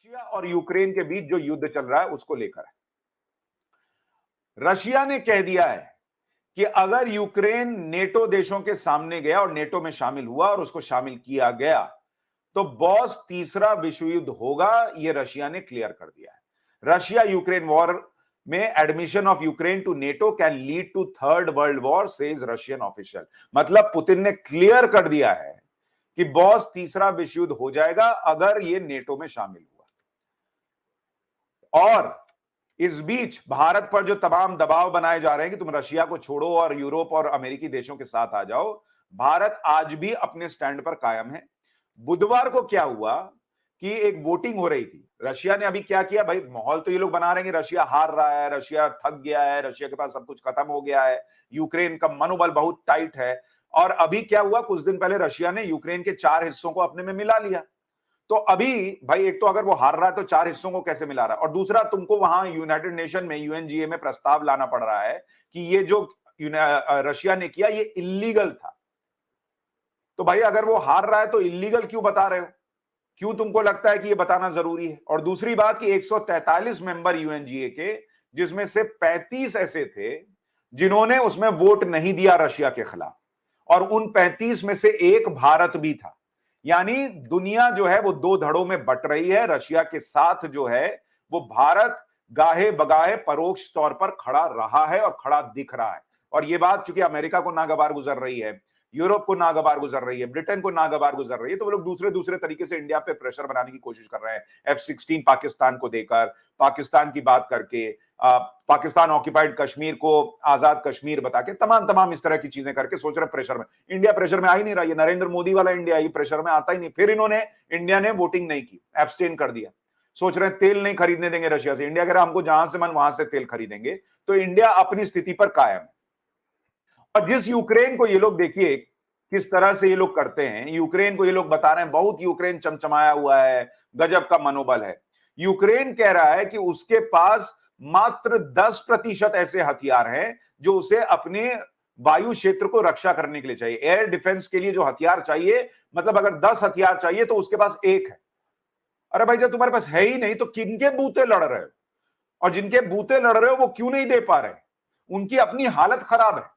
Russia और Ukraine के बीच जो युद्ध चल रहा है उसको लेकर है। रशिया ने कह दिया है कि अगर यूक्रेन नेटो देशों के सामने गया और नेटो में शामिल हुआ और उसको शामिल किया गया तो बॉस तीसरा विश्व युद्ध होगा, यह रशिया ने क्लियर कर दिया है। रशिया यूक्रेन वॉर में admission of Ukraine to NATO can lead to third world war, says Russian official. मतलब पुतिन ने क्लियर कर दिया है कि बॉस तीसरा विश्व युद्ध हो जाएगा अगर ये नेटो में शामिल हुआ। और इस बीच भारत पर जो तमाम दबाव बनाए जा रहे हैं कि तुम रशिया को छोड़ो और यूरोप और अमेरिकी देशों के साथ आ जाओ, भारत आज भी अपने स्टैंड पर कायम है। बुधवार को क्या हुआ कि एक वोटिंग हो रही थी। रशिया ने अभी क्या किया भाई, माहौल तो ये लोग बना रहे हैं कि रशिया हार रहा है, रशिया थक गया है, रशिया के पास सब कुछ खत्म हो गया है, यूक्रेन का मनोबल बहुत टाइट है। और अभी क्या हुआ, कुछ दिन पहले रशिया ने यूक्रेन के 4 हिस्सों को अपने में मिला लिया। तो अभी भाई एक तो अगर वो हार रहा है तो 4 हिस्सों को कैसे मिला रहा है, और दूसरा तुमको वहां यूनाइटेड नेशन में यूएनजीए में प्रस्ताव लाना पड़ रहा है कि ये जो रशिया ने किया ये इल्लीगल था। तो भाई अगर वो हार रहा है तो इल्लीगल क्यों बता रहे हो, क्यों तुमको लगता है कि ये बताना जरूरी है? और दूसरी बात कि 143 मेंबर यूएनजीए के, जिसमें से 35 ऐसे थे जिन्होंने उसमें वोट नहीं दिया रशिया के खिलाफ, और उन 35 में से एक भारत भी था। यानी दुनिया जो है वो दो धड़ों में बट रही है। रशिया के साथ जो है वो भारत गाहे बगाहे परोक्ष तौर पर खड़ा रहा है और खड़ा दिख रहा है। और ये बात चूंकि अमेरिका को नागवार गुजर रही है, यूरोप को नागवार गुजर रही है, ब्रिटेन को नागवार गुजर रही है, तो वो लोग दूसरे दूसरे तरीके से इंडिया पे प्रेशर बनाने की कोशिश कर रहे हैं। F-16 पाकिस्तान को देकर, पाकिस्तान की बात करके, पाकिस्तान ऑक्यूपाइड कश्मीर को आजाद कश्मीर बता के, तमाम इस तरह की चीजें करके सोच रहे प्रेशर में। इंडिया प्रेशर में आ ही नहीं रहा, ये नरेंद्र मोदी वाला इंडिया ये प्रेशर में आता ही नहीं। फिर इंडिया ने वोटिंग नहीं की, एब्सटेन कर दिया। सोच रहे तेल नहीं खरीदने देंगे रशिया से। इंडिया कह रहा हमको जहां से मन वहां से तेल खरीदेंगे। तो इंडिया अपनी स्थिति पर कायम है। और जिस यूक्रेन को ये लोग देखिए किस तरह से ये लोग करते हैं, यूक्रेन को ये लोग बता रहे हैं बहुत यूक्रेन चमचमाया हुआ है, गजब का मनोबल है। यूक्रेन कह रहा है कि उसके पास मात्र 10% ऐसे हथियार हैं जो उसे अपने वायु क्षेत्र को रक्षा करने के लिए चाहिए। एयर डिफेंस के लिए जो हथियार चाहिए, मतलब अगर 10 हथियार चाहिए तो उसके पास एक है। अरे भाई जब तुम्हारे पास है ही नहीं तो किनके बूते लड़ रहे हो? और जिनके बूते लड़ रहे हो वो क्यों नहीं दे पा रहे? उनकी अपनी हालत खराब है।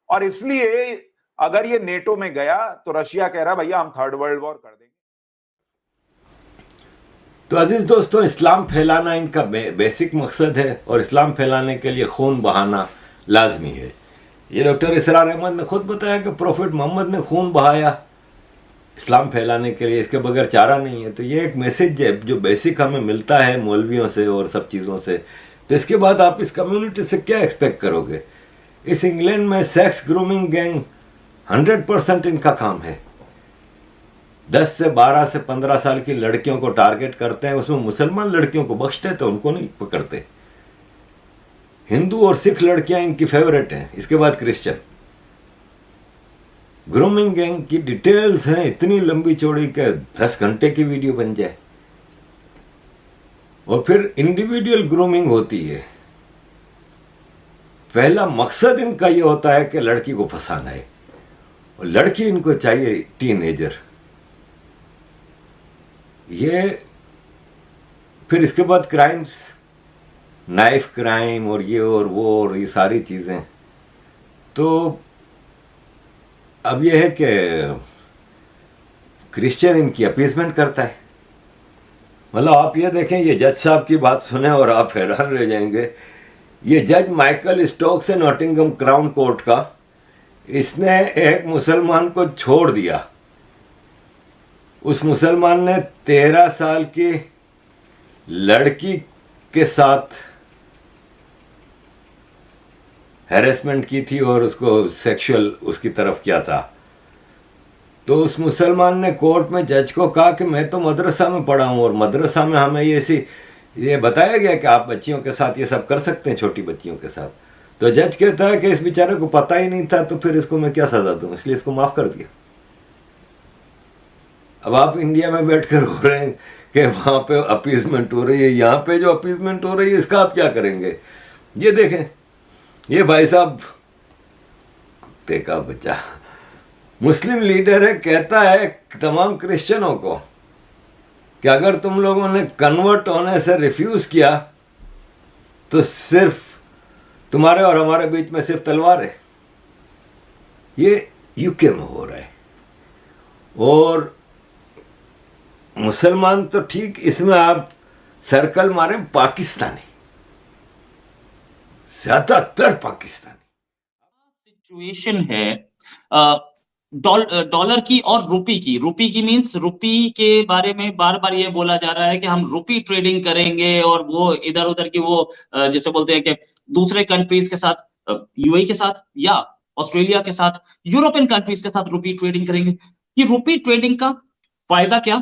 और इसलिए अगर ये नेटो में गया तो रशिया कह रहा है भैया हम थर्ड वर्ल्ड वॉर कर देंगे। तो अजीज दोस्तों, इस्लाम फैलाना इनका बेसिक मकसद है और इस्लाम फैलाने के लिए खून बहाना लाजमी है। ये डॉक्टर इसरार अहमद ने खुद बताया कि प्रॉफिट मोहम्मद ने खून बहाया इस्लाम फैलाने के लिए, इसके बगैर चारा नहीं है। तो ये एक मैसेज है जो बेसिक हमें मिलता है मौलवियों से और सब चीज़ों से। तो इसके बाद आप इस कम्युनिटी से क्या एक्सपेक्ट करोगे? इस इंग्लैंड में सेक्स ग्रूमिंग गैंग 100% इनका काम है। 10 से 12 से 15 साल की लड़कियों को टारगेट करते हैं। उसमें मुसलमान लड़कियों को बख्शते तो उनको नहीं पकड़ते। हिंदू और सिख लड़कियां इनकी फेवरेट हैं, इसके बाद क्रिश्चियन। ग्रूमिंग गैंग की डिटेल्स हैं इतनी लंबी चौड़ी के 10 घंटे की वीडियो बन जाए। और फिर इंडिविजुअल ग्रूमिंग होती है। पहला मकसद इनका यह होता है कि लड़की को फंसाना है, और लड़की इनको चाहिए टीनेजर। ये फिर इसके बाद क्राइम्स, नाइफ क्राइम और ये और वो और ये सारी चीज़ें। तो अब यह है कि क्रिश्चियन इनकी अपीसमेंट करता है। मतलब आप ये देखें, ये जज साहब की बात सुने और आप हैरान रह जाएंगे। ये जज माइकल स्टोक्स है नॉटिंघम क्राउन कोर्ट का, इसने एक मुसलमान को छोड़ दिया। उस मुसलमान ने 13 साल की लड़की के साथ हैरेसमेंट की थी और उसको सेक्सुअल उसकी तरफ किया था। तो उस मुसलमान ने कोर्ट में जज को कहा कि मैं तो मदरसा में पढ़ा हूँ और मदरसा में हमें ये बताया गया कि आप बच्चियों के साथ ये सब कर सकते हैं, छोटी बच्चियों के साथ। तो जज कहता है कि इस बेचारे को पता ही नहीं था, तो फिर इसको मैं क्या सजा दूं, इसलिए इसको माफ कर दिया। अब आप इंडिया में बैठकर हो रहे हैं कि वहां पे अपीजमेंट हो रही है, यहाँ पे जो अपीजमेंट हो रही है इसका आप क्या करेंगे? ये देखें, ये भाई साहब कुत्ते का बच्चा मुस्लिम लीडर है, कहता है तमाम क्रिश्चियनों को कि अगर तुम लोगों ने कन्वर्ट होने से रिफ्यूज किया तो सिर्फ तुम्हारे और हमारे बीच में सिर्फ तलवार है। ये यूके में हो रहा है। और मुसलमान तो ठीक, इसमें आप सर्कल मारे पाकिस्तानी, ज्यादातर पाकिस्तानी। सिचुएशन है डॉलर की और रुपी की मींस रुपी के बारे में बार बार ये बोला जा रहा है कि हम रुपी ट्रेडिंग करेंगे और वो इधर उधर की वो जैसे बोलते हैं कि दूसरे कंट्रीज के साथ यूएई के साथ या ऑस्ट्रेलिया के साथ यूरोपियन कंट्रीज के साथ रुपी ट्रेडिंग करेंगे। ये रुपी ट्रेडिंग का फायदा क्या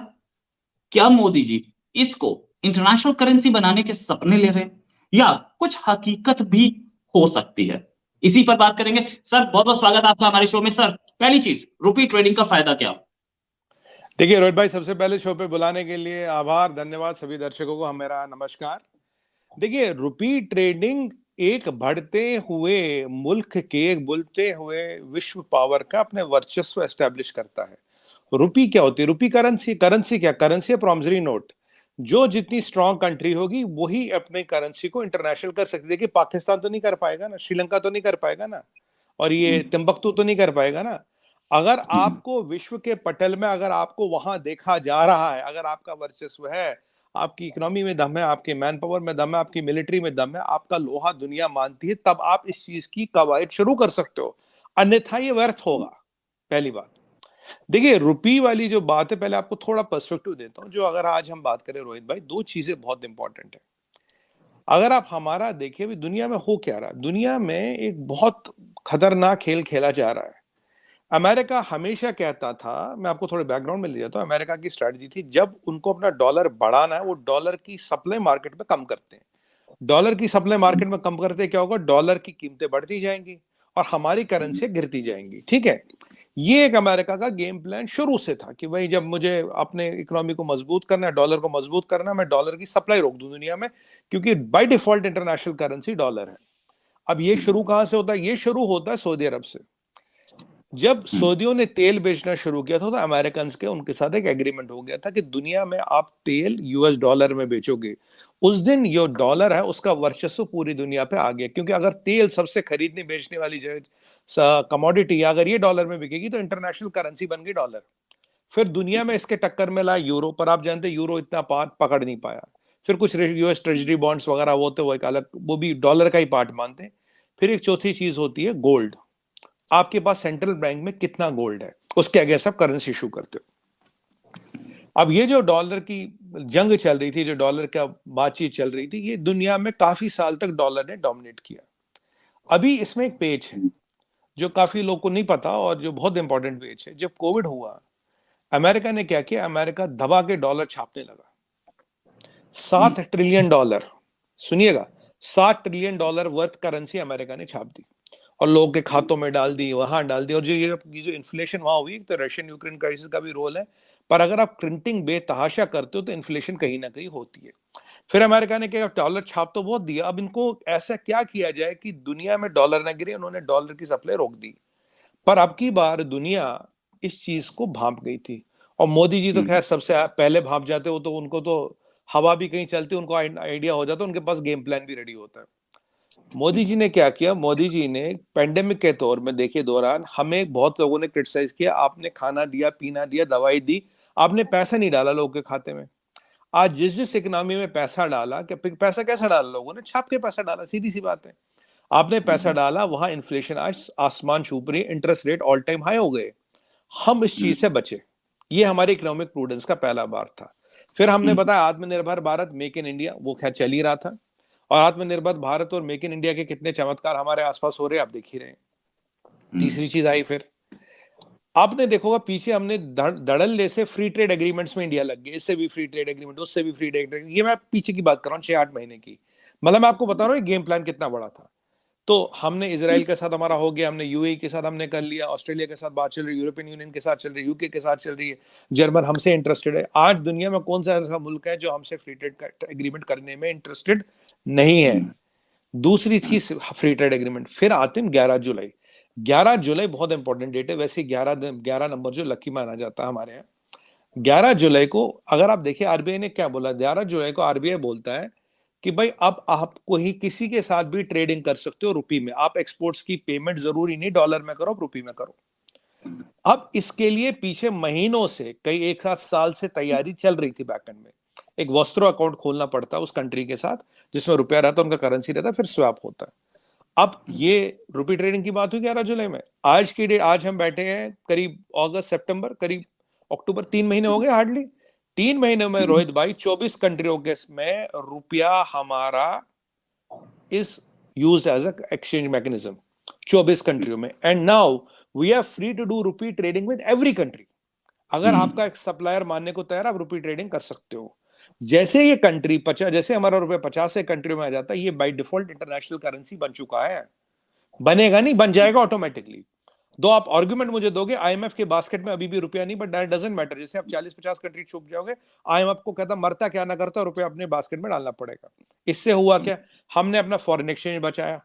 क्या मोदी जी इसको इंटरनेशनल करेंसी बनाने के सपने ले रहे हैं या कुछ हकीकत भी हो सकती है? इसी पर बात करेंगे। सर बहुत बहुत स्वागत आपका हमारे शो में। सर पहली चीज, रुपी ट्रेडिंग का फायदा क्या? देखिए रोहित भाई, सबसे पहले शो पे बुलाने के लिए आभार, धन्यवाद। सभी दर्शकों को मेरा नमस्कार। देखिए, रुपी ट्रेडिंग एक बढ़ते हुए मुल्क के, एक बोलते हुए विश्व पावर का अपने वर्चस्व एस्टेब्लिश करता है। रुपी क्या होती है? रुपी करेंसी क्या? करेंसी है प्रॉमिसरी नोट। जो जितनी स्ट्रांग कंट्री होगी वही अपने करेंसी को इंटरनेशनल कर सकती है। देखिए, पाकिस्तान तो नहीं कर पाएगा ना, श्रीलंका तो नहीं कर पाएगा ना, और ये तिम्बकतू तो नहीं कर पाएगा ना। अगर आपको विश्व के पटल में, अगर आपको वहां देखा जा रहा है, अगर आपका वर्चस्व है, आपकी इकोनॉमी में दम है, आपके मैन पावर में दम है, आपकी मिलिट्री में दम है, आपका लोहा दुनिया मानती है, तब आप इस चीज की कवायद शुरू कर सकते हो, अन्यथा ये व्यर्थ होगा। पहली बात। देखिए, रुपी वाली जो बात है, पहले आपको थोड़ा पर्सपेक्टिव देता हूं। जो अगर आज हम बात करें रोहित भाई, दो चीजें बहुत इंपॉर्टेंट है। अगर आप हमारा देखें भी दुनिया में हो क्या रहा है, दुनिया में एक बहुत खतरनाक खेल खेला जा रहा है। अमेरिका हमेशा कहता था, मैं आपको थोड़े बैकग्राउंड में ले जाता हूं, अमेरिका की स्ट्रेटजी थी, जब उनको अपना डॉलर बढ़ाना है, वो डॉलर की सप्लाई मार्केट में कम करते हैं। डॉलर की सप्लाई मार्केट में कम करते क्या होगा? डॉलर की कीमतें बढ़ती जाएंगी और हमारी करेंसी गिरती जाएंगी। ठीक है, ये एक अमेरिका का गेम प्लान शुरू से था कि भाई जब मुझे अपने इकोनॉमी को मजबूत करना है, डॉलर को मजबूत करना है, मैं डॉलर की सप्लाई रोक दूं दुनिया में, क्योंकि by default international currency dollar है। अब ये शुरू कहां से होता है? ये शुरू होता है सऊदी अरब से। जब सऊदियों ने तेल बेचना शुरू किया था तो अमेरिकन के उनके साथ एक एग्रीमेंट हो गया था कि दुनिया में आप तेल यूएस डॉलर में बेचोगे। उस दिन जो डॉलर है उसका वर्चस्व पूरी दुनिया पे आ गया, क्योंकि अगर तेल सबसे खरीदने बेचने वाली कमोडिटी अगर ये डॉलर में बिकेगी तो इंटरनेशनल करेंसी बन गई डॉलर। फिर दुनिया में इसके टक्कर में ला यूरो, पर आप जानते हैं यूरो इतना पार्ट पकड़ नहीं पाया। फिर कुछ यूएस ट्रेजरी बॉन्ड्स वगैरह वो तो वो एक अलग, वो भी डॉलर का ही पार्ट मानते हैं। फिर एक चौथी चीज होती है गोल्ड। आपके पास सेंट्रल बैंक में कितना गोल्ड है, उसके अगेंस्ट आप करेंसी इशू करते हो। अब ये जो डॉलर की जंग चल रही थी, जो डॉलर का बातचीत चल रही थी, ये दुनिया में काफी साल तक डॉलर ने डोमिनेट किया। अभी इसमें एक पेज है जो काफी लोगों को नहीं पता और जो बहुत इंपॉर्टेंट पेज है। जब कोविड हुआ, अमेरिका ने क्या किया? अमेरिका दबा के डॉलर छापने लगा। 7 ट्रिलियन डॉलर, सुनिएगा, 7 trillion dollar worth currency America ने छाप दी और लोगों के खातों में डाल दी, वहां डाल दी। और जो इन्फ्लेशन वहां हुई, तो रशियन यूक्रेन क्राइसिस का भी रोल है, पर अगर आप प्रिंटिंग बेतहाशा करते हो तो इन्फ्लेशन कहीं ना कहीं होती है। फिर अमेरिका ने क्या? डॉलर छाप तो बहुत दिया, अब इनको ऐसा क्या किया जाए कि दुनिया में डॉलर ना गिरे। उन्होंने डॉलर की सप्लाई रोक दी। पर अब की बार दुनिया इस चीज को भांप गई थी, और मोदी जी तो खैर सबसे पहले भांप जाते हो, तो उनको तो हवा भी कहीं चलती, उनको आइडिया हो जाता, उनके पास गेम प्लान भी रेडी होता है। मोदी जी ने क्या किया? मोदी जी ने पेंडेमिक के तौर में, देखिए, दौरान हमें बहुत लोगों ने क्रिटिसाइज किया, आपने खाना दिया, पीना दिया, दवाई दी, आपने पैसा नहीं डाला लोगों के खाते में। आज जिस इकोनॉमी में पैसा डाला, पैसा कैसा डाला? लोगों ने छाप के पैसा डाला, सीधी सी बात है। आपने पैसा डाला, वहां इन्फ्लेशन आज आसमान छू रही, interest rate all time high हो गए। हम इस चीज से बचे। ये हमारे इकोनॉमिक प्रूडेंस का पहला बार था। फिर हमने बताया आत्मनिर्भर भारत, मेक इन इंडिया, वो खैर चल ही रहा था। और आत्मनिर्भर भारत और मेक इन इंडिया के कितने चमत्कार हमारे आसपास हो रहे हैं, आप देख ही रहे हैं। तीसरी चीज आई, फिर आपने देखोगा पीछे हमने धड़ल्ले से फ्री ट्रेड एग्रीमेंट्स में इंडिया लग गया, इससे भी फ्री ट्रेड एग्रीमेंट, उससे भी फ्री ट्रेड एग्रीमेंट। ये मैं पीछे की बात कर रहा हूँ, 6-8 महीने की। मतलब मैं आपको बता रहा हूँ गेम प्लान कितना बड़ा था। तो हमने इजराइल के साथ हमारा हो गया, हमने यूएई के साथ हमने कर लिया, ऑस्ट्रेलिया के साथ बात चल रही है, यूरोपियन यूनियन के साथ चल रही है, यूके के साथ चल रही है, जर्मन हमसे इंटरेस्टेड है। आज दुनिया में कौन सा ऐसा मुल्क है जो हमसे फ्री ट्रेड एग्रीमेंट करने में इंटरेस्टेड नहीं है? दूसरी थी फ्री ट्रेड एग्रीमेंट। फिर आते हैं 11 जुलाई। 11 जुलाई बहुत इंपॉर्टेंट डेट है वैसे। 11 नंबर जो लकी माना जाता है हमारे यहाँ। 11 जुलाई को अगर आप देखिए आरबीआई ने क्या बोला, 11 जुलाई को आरबीआई बोलता है कि भाई अब आप कोई किसी के साथ भी ट्रेडिंग कर सकते हो रुपये में, आप एक्सपोर्ट्स की पेमेंट जरूरी नहीं डॉलर में करो, रुपये में करो। अब इसके लिए पीछे महीनों से, कई एक आध साल से तैयारी चल रही थी बैकएंड में। एक वॉस्ट्रो अकाउंट खोलना पड़ता है उस कंट्री के साथ जिसमें रुपया रहता है, उनका करेंसी रहता है, फिर स्वैप होता है। अब ये रुपी ट्रेडिंग की बात हुई 11 जुलाई में। आज की डेट, आज हम बैठे हैं करीब अगस्त सितंबर, करीब अक्टूबर, 3 महीने हो गए हार्डली। 3 महीने में रोहित भाई 24 कंट्रियों के में रुपया हमारा is used as a exchange mechanism 24 कंट्रियों में। And now we are free to do rupee trading with every country. अगर आपका एक सप्लायर मानने को तैयार, आप रुपी ट्रेडिंग कर सकते हो। जैसे ये कंट्री 50, जैसे हमारा रुपया 50 से कंट्री में आ जाता है, ये बाय डिफॉल्ट इंटरनेशनल करेंसी बन चुका है। बनेगा नहीं, बन जाएगा ऑटोमेटिकली। दो आप आर्गुमेंट मुझे दोगे, आईएमएफ के बास्केट में अभी भी रुपया नहीं, बट दैट डजंट मैटर। जैसे आप 40-50 कंट्री छुप जाओगे, आईएमएफ को कहता मरता क्या ना करता, रुपया अपने बास्केट में डालना पड़ेगा। इससे हुआ क्या, हमने अपना फॉरेन एक्सचेंज बचाया,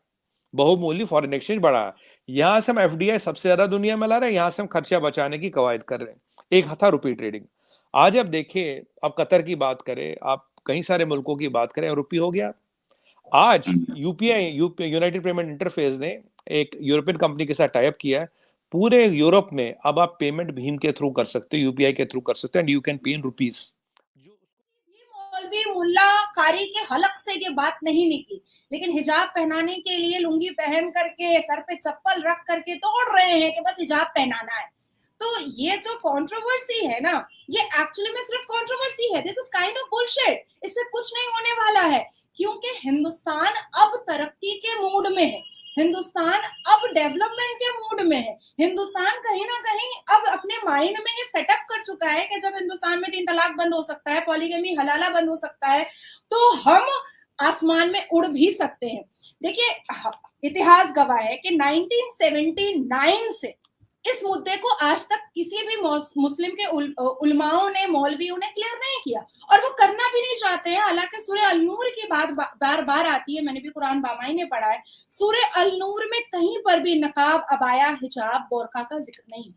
बहुमूल्य फॉरेन एक्सचेंज बढ़ाया। यहां से हम एफडीआई सबसे ज्यादा दुनिया में ला रहे हैं, यहां से हम खर्चा बचाने की कवायद कर रहे हैं। एक था रुपी ट्रेडिंग। आज आप देखिए, आप कतर की बात करें, आप कई सारे मुल्कों की बात करें, रुपी हो गया। आज यूपीआई, यूनाइटेड पेमेंट इंटरफेस ने एक यूरोपियन कंपनी के साथ टाइप किया है। पूरे यूरोप में अब आप पेमेंट भीम के थ्रू कर सकते हो, यूपीआई के थ्रू कर सकते हो, and you can pay in rupees. मौलवी मुल्ला कारी के हलक से ये बात नहीं निकली, लेकिन हिजाब पहनाने के लिए लुंगी पहन करके, सर पे चप्पल रख करके दौड़ रहे हैं कि बस हिजाब पहनाना है। तो ये जो कंट्रोवर्सी है ना, ये एक्चुअली में सिर्फ कंट्रोवर्सी है। This is kind of bullshit. इससे कुछ नहीं होने वाला है, क्योंकि हिंदुस्तान अब तरक्की के मूड में है, हिंदुस्तान अब डेवलपमेंट के मूड में है। हिंदुस्तान कहीं ना कहीं अब अपने माइंड में ये सेटअप कर चुका है कि जब हिंदुस्तान में 3 तलाक बंद हो सकता है, पॉलीगमी हलाला बंद हो सकता है, तो हम आसमान में उड़ भी सकते हैं। देखिए, इतिहास गवाह है कि 1979 से इस मुद्दे को आज तक किसी भी मुस्लिम के उलमाओं ने, मौलवियों ने क्लियर नहीं किया, और वो करना भी नहीं चाहते हैं। हालांकि सूरह अल-नूर की बात बार बार आती है, मैंने भी कुरान बामाई ने पढ़ा है, सूरह अल-नूर में कहीं पर भी नकाब, अबाया, हिजाब, बोरका का जिक्र नहीं।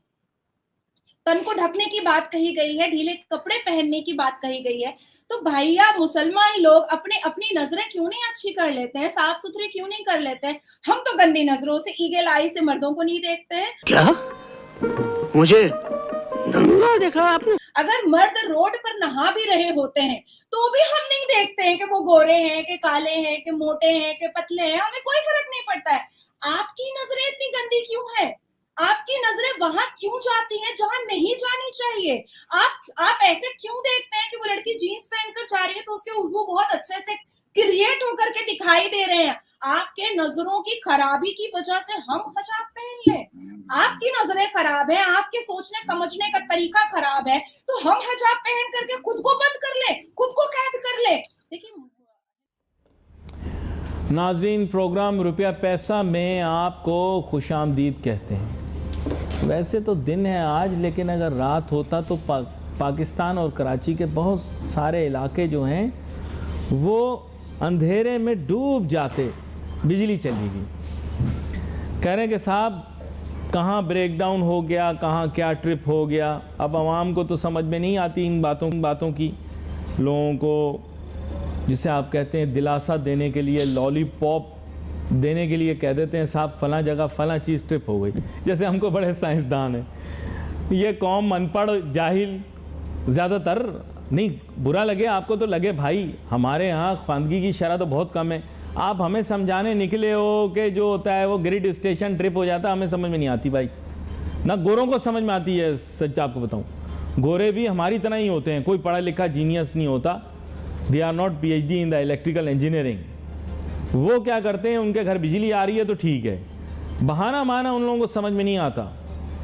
तन को ढकने की बात कही गई है, ढीले कपड़े पहनने की बात कही गई है। तो भैया, मुसलमान लोग अपनी नजरें क्यों नहीं अच्छी कर लेते हैं, साफ सुथरी क्यों नहीं कर लेते हैं? हम तो गंदी नजरों से, ईगल आई से मर्दों को नहीं देखते हैं। क्या मुझे नंगा देखा आपने? अगर मर्द रोड पर नहा भी रहे होते हैं तो भी हम नहीं देखते हैं कि वो गोरे हैं, कि काले हैं, कि मोटे हैं, कि पतले हैं, हमें कोई फर्क नहीं पड़ता है। आपकी नजरें इतनी गंदी क्यों है? आपकी नजरें वहां क्यों जाती हैं जहां नहीं जानी चाहिए? आप ऐसे क्यों देखते हैं कि वो लड़की जीन्स पहनकर जा रही है तो उसके उज़ू बहुत अच्छे से क्रिएट होकर के दिखाई दे रहे हैं? आपके नजरों की खराबी की वजह से हम हिजाब पहन लें? आपकी नजरें खराब है, आपके सोचने समझने का तरीका खराब है, तो हम हिजाब पहन करके खुद को बंद कर ले, खुद को कैद कर ले। देखिए नाज़रीन, प्रोग्राम रुपया पैसा में आपको खुशामदीद कहते हैं। वैसे तो दिन है आज, लेकिन अगर रात होता तो पाकिस्तान और कराची के बहुत सारे इलाके जो हैं वो अंधेरे में डूब जाते। बिजली चली गई, कह रहे हैं कि साहब कहाँ ब्रेकडाउन हो गया, कहाँ क्या ट्रिप हो गया। अब आवाम को तो समझ में नहीं आती इन बातों की। लोगों को, जिसे आप कहते हैं दिलासा देने के लिए, लॉलीपॉप देने के लिए कह देते हैं साहब फ़लाँ जगह फ़लाँ चीज़ ट्रिप हो गई, जैसे हमको बड़े साइंसदान हैं। ये कौम अनपढ़, जाहिल ज़्यादातर। नहीं, बुरा लगे आपको तो लगे भाई, हमारे यहाँ ख्वानगी की शरह तो बहुत कम है। आप हमें समझाने निकले हो कि जो होता है वो ग्रिड स्टेशन ट्रिप हो जाता है, हमें समझ में नहीं आती भाई। ना गोरों को समझ में आती है, सच आपको बताऊँ। गोरे भी हमारी तरह ही होते हैं, कोई पढ़ा लिखा जीनियस नहीं होता। They are not PhD in the electrical engineering. वो क्या करते हैं, उनके घर बिजली आ रही है तो ठीक है, बहाना माना उन लोगों को समझ में नहीं आता।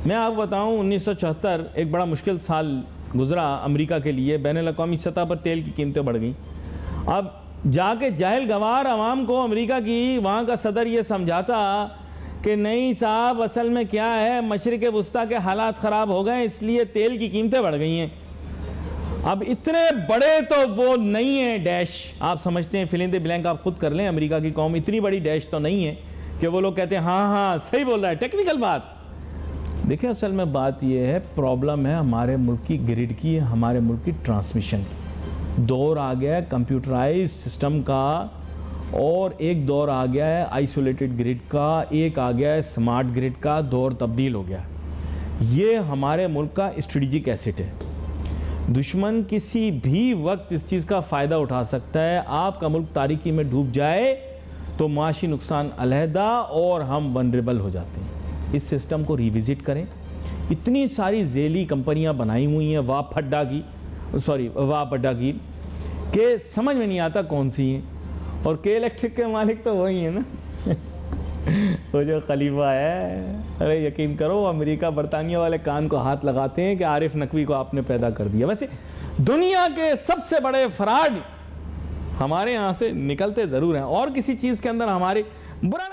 मैं आपको बताऊं, 1974 एक बड़ा मुश्किल साल गुजरा अमेरिका के लिए। बैनुल-अक़वामी सतह पर तेल की कीमतें बढ़ गई। अब जाके जाहिल गवार आवाम को अमेरिका की, वहाँ का सदर ये समझाता कि नहीं साहब, असल में क्या है, मशरिक़ वुस्ता के हालात ख़राब हो गए, इसलिए तेल की कीमतें बढ़ गई हैं। अब इतने बड़े तो वो नहीं है डैश, आप समझते हैं, फिलिंदे ब्लैंक आप खुद कर लें। अमेरिका की कौम इतनी बड़ी डैश तो नहीं है कि वो लोग कहते हैं हाँ हाँ सही बोल रहा है, टेक्निकल बात। देखिए असल में बात यह है, प्रॉब्लम है हमारे मुल्क की ग्रिड की, हमारे मुल्क की ट्रांसमिशन की। दौर आ गया है कंप्यूटराइज्ड सिस्टम का, और एक दौर आ गया है आइसोलेटेड ग्रिड का, एक आ गया है स्मार्ट ग्रिड का। दौर तब्दील हो गया। ये हमारे मुल्क का स्ट्रेटेजिक एसेट है। दुश्मन किसी भी वक्त इस चीज़ का फ़ायदा उठा सकता है। आपका मुल्क तारीकी में डूब जाए तो माशी नुकसान अलहदा, और हम वनरेबल हो जाते हैं। इस सिस्टम को रिविज़िट करें। इतनी सारी झेली कंपनियां बनाई हुई हैं वाप अड्डा की के समझ में नहीं आता कौन सी हैं, और के इलेक्ट्रिक के मालिक तो वही है ना वो जो खलीफा है। अरे यकीन करो, अमेरिका बरतानिया वाले कान को हाथ लगाते हैं कि आरिफ नकवी को आपने पैदा कर दिया। वैसे दुनिया के सबसे बड़े फ्रॉड हमारे यहाँ से निकलते ज़रूर हैं, और किसी चीज़ के अंदर हमारी बुरा